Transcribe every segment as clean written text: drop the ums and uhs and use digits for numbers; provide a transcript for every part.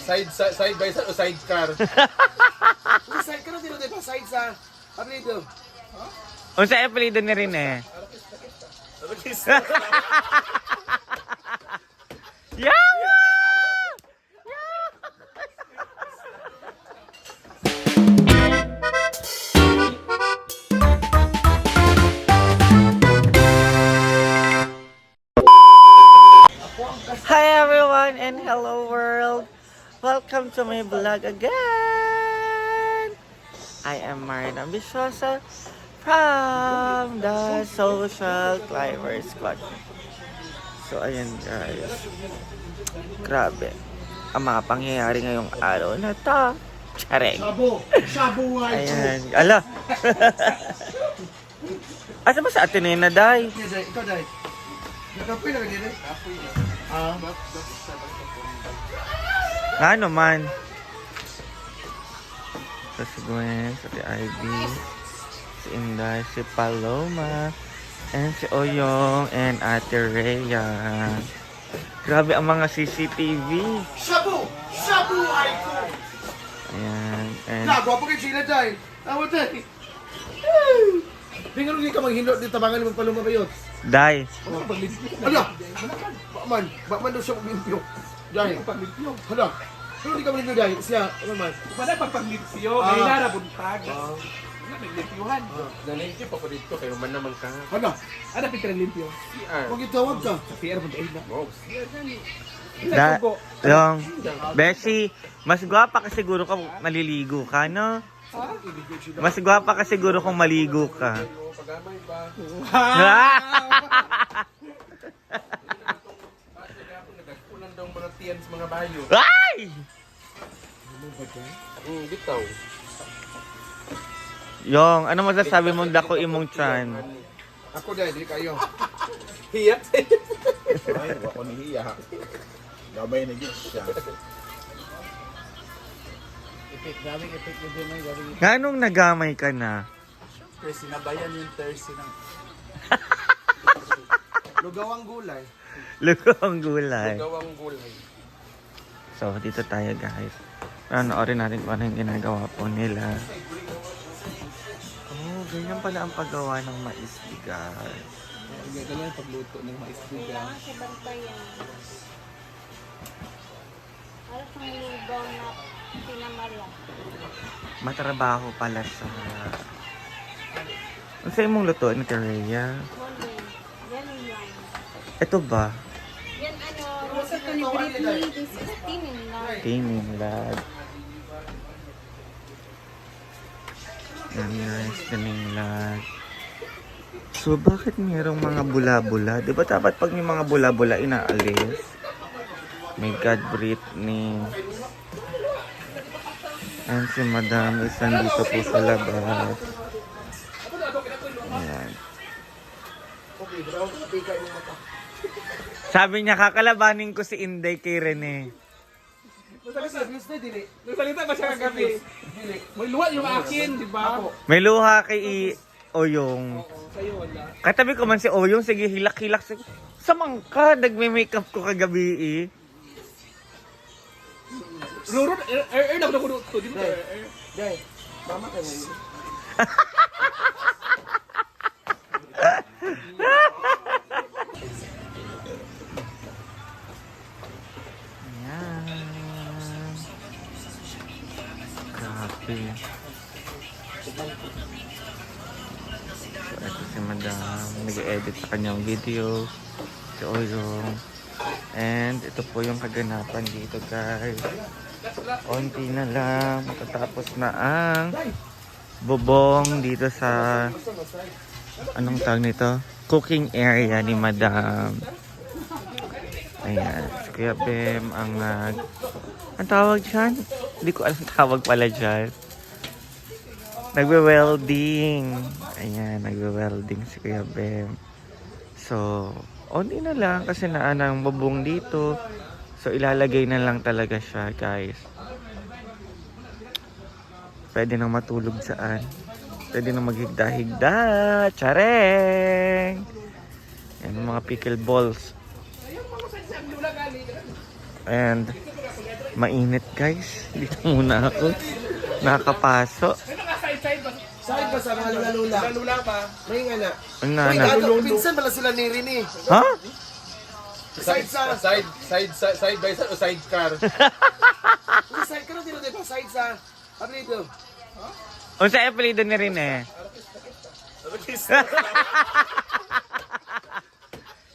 Side by side o sidecar? Kung side ka na dito, diba? Side sa apelido. Unsa apelido ni rin eh? Yawa! Hi everyone and hello world! Welcome to my vlog again! I am Marian Ambiciosa from the Social Climber Squad. So ayan guys, grabe ang mga pangyayari ngayong araw na to. Chareng! Shabu Ayan, ala! Asa ba sa atin na day? Ikaw, Day. Nakapoy na ka dito? Ano man? So si Gwen, si Ivy, si Inday, si Paloma, and si Oyong, and Ate Rhea. Grabe ang mga CCTV. Shabu! Shabu Aiko! Ayan, and Gwapo kay Sheila, Day. Tama, Day. Di nga nung di ka maghindot, di tabangan naman Paloma ba yun? Day. Hala! Bakman daw siya maglimpyo. Day. Hala! Pero di ka maglimpyo, Day. Siya, ano man? Pada pagpaglimpyo, may narabuntag. Naglimpyuhan. Nanayip ako dito, kayo man naman ka. Hala! Ano pinalimpyo? CR. Huwag itawag ka. Sa PR mo dahil na. Wow, CR gani. Yung, Beshi, mas gwapa ka siguro kung maliligo ka, no? Mas gwapa ka siguro kung maligo ka. Pagamay ba? Nagkulan daw mga tiyan sa mga bayo. Ay! Bitaw. Yung, ano masasabi mong dako imong chan? Ako, Day. Di kayo. Hiya. Ay, wako ni Hiya. Gabay na git siya. Ganong nagamay ka na? Siyempre, sinabayan yung Thursday ng... Lugawang gulay. Lugong gulay. Gawang gulay. So, dito tayo guys. Panoorin natin kung ano yung ginagawa po nila. Oh, ganyan pala ang paggawa ng mais bigas. Ganyan yung pagluto ng maisbiga. Kailangan sa bantayan. Para sa lugaw na pinamala. Matrabaho pala sa... Ano sa imong luto, ni Tereya? Wala. Ganun lang. Ito ba? Yan ano, rasa to ni Britney. This is tinin lang. Tinilad. Yan guys, tinilad. So, bakit mayroong mga bula-bula? Di ba dapat pag may mga bula-bula, inaalis? My God, Britney. And si Madam is nandito po sa labas. Ayan. Sabi niya, kakalabanin ko si Inday kay Rene. Nagsalita ba siya kagabi? May luwa yung akin, di ba? May luha kay Oyong. Sa'yo wala. Katabi ko man si Oyong, sige hilak-hilak. Samang ka, nagme-makeup ko kagabi eh. Rurun, na ko na ko. Di mo Day. Mama ka ngayon. Ayan. Grabe. So, ito si Madam. Nag-edit sa kanyang video. Si Oyong. And ito po yung kaganapan dito guys. Konti na lang. Matatapos na ang bubong dito sa anong tawag nito? Cooking area ni Madam. Ayan. Si Kuya Bem ang ang tawag dyan? Hindi ko alam tawag pala dyan. Nagwe-welding. Ayan. Nagwe-welding si Kuya Bem. So, onti na lang kasi ang bubong dito. So, ilalagay na lang talaga siya, guys. Pwede nang matulog saan. Pwede nang maghigda-higda. Chareng! Yan, mga pickle balls. And, Mainit guys. Dito muna ako. Nakakapaso. Ano ka side-side ba? Saan ba sa mga lula-lula? Lula pa. May nga na. Ang Uy, nana. gato, pinsan pala sila ni Rini. Ha? Side sa... Side by side o sidecar? Uy, side ka na dito, diba? Side sa... Ano dito? O sa apelido ni rin eh.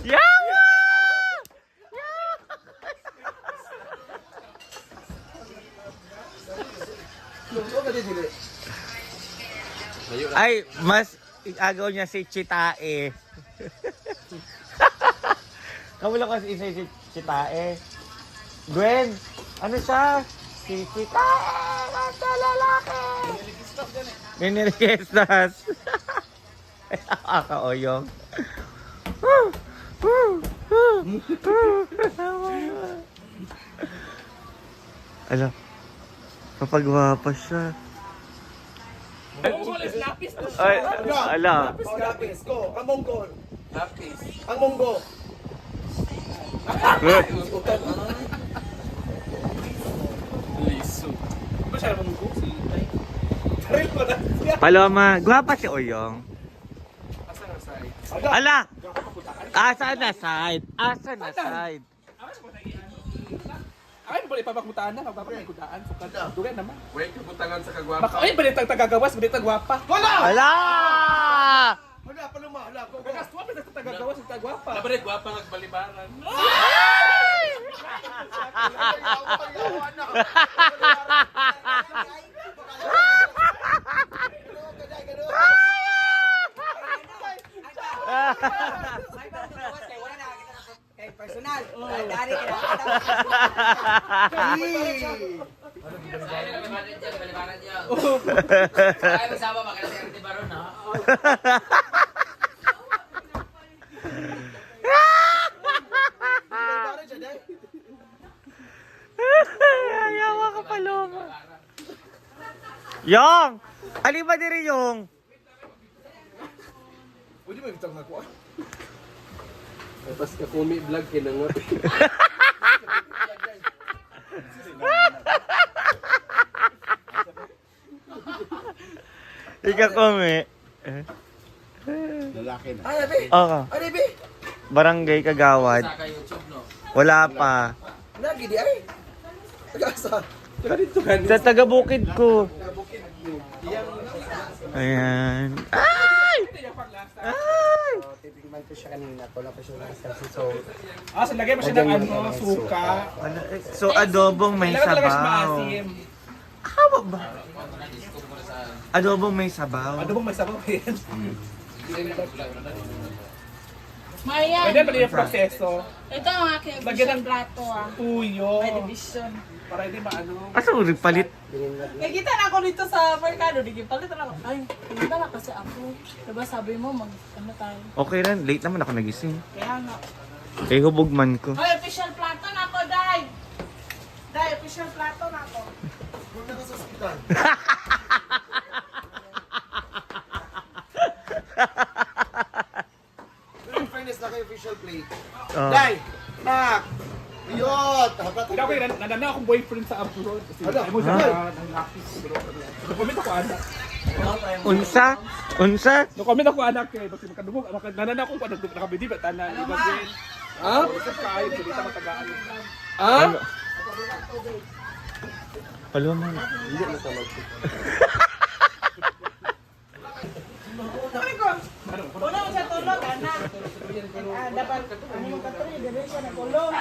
Yawa! Luto ka dito, dili. Ay, mas agaw niya si Chitae. Kamula ko si Chitae. Gwen, ano siya? Si Chitae, nasa lalaki. Ninilikestas. Kakaoyong. Ala, kapagwapa siya. Lapis na. Ay, ala. Oh, lapis. Go. Ang monggo. Lapis. Ang monggo. Liso. Ba siya naman ko? Si Paloma, gwapa si Oyong. Asa nga side? Ala! Asa na side? Asa na side? Ay, bali pabakmutaan na, magpapakmutaan. Dugan naman. Wait, kabutangan sa kagwapa. Baka, ay, bali tagagawas, bali tagwapa. Wala! Ala! Wala, paluma. Wala. Go, go. Kagaswa, bali tagagawas, tagwapa. Labarit, gwapa nagbalibaran. Personal. Dari ka na. Ay, masama makala sa RT Baron, ha? Ayawa ka Paloma. Yung! Ali ba diri yung? Pwede mo ibitang nakuha. Tapos kakumi vlog kinangot. Ika kome. Lalaki na. Ay, Abi. Okay. Ay, Abi. Barangay Kagawad. Wala pa. Nagi di ay. Tagasa. Ganito ganito. Sa taga-bukid ko. Ayan. Ay! Ay! Titigman ko siya kanina. Wala pa siya nasa so. Ah, so lagay mo siya ng ano, suka. So adobong may Kailangan talaga siya sabaw. maasim. Hawa ba? Adobong may sabaw. Ano bang may sabaw yan? Mayan. Pwede pala yung proseso. Ito ang aking Lagyan ng- plato ah. Tuyo. May division. Para hindi maano. Asa mo palit? Nakita na ako dito sa Mercado. Palit na ako. Ay, pinita na kasi ako. Diba sabi mo ano tayo? Okay rin, late naman ako nagising. Kaya nga. Eh, hubog man ko. Ay, official plato na ako, Day! Day, official plato na ako. Punta ka sa hospital. In fairness na kayo official plate. Oh. Dai! Nak! Iyot! Hindi ako yung nanana akong boyfriend sa abroad. Kasi Hala, ayaw mo siya ha? ng lapis. Nakomment ako anak. Unsa? Unsa? Nakomment ako anak eh. Kasi makadumog. Nanana akong nakabidi ba tanan. Iba din. Ha? Kain, hindi ka matagaan. Ha? Paloma. Hindi na tawag. Una ko sa tulog, anak. Dapat, ano yung katuloy, dili siya nagulong.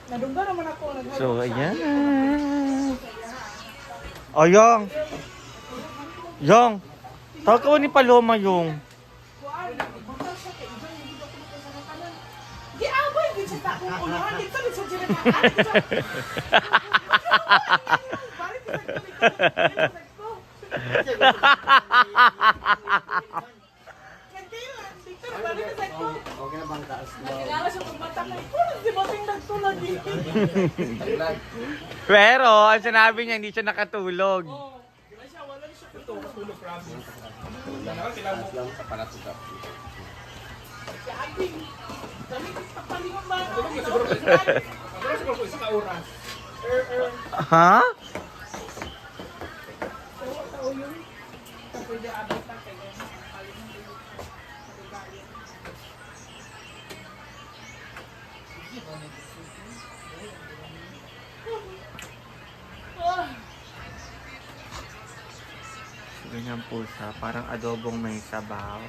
Nadungga naman ako. So, ayan. Oh, Yong. Yong. Tawag ko ni Paloma, Yung. Giabay, di siya sa akong unahan. Dito, di siya dyan. Balik, di siya Okay na bang taas mo? Nakilala siya kung bata ko. Di ba ting nagtulad dito? Pero, ang sinabi niya, hindi siya nakatulog. Wala siya. Tulog promise. Sa palatutap. Abing. Dami kita palingon ba? Siguro ko isang oras. Ha? Ganyan po siya. Parang adobong may sabaw.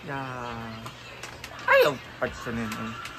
Yeah. Ayaw patsunin eh.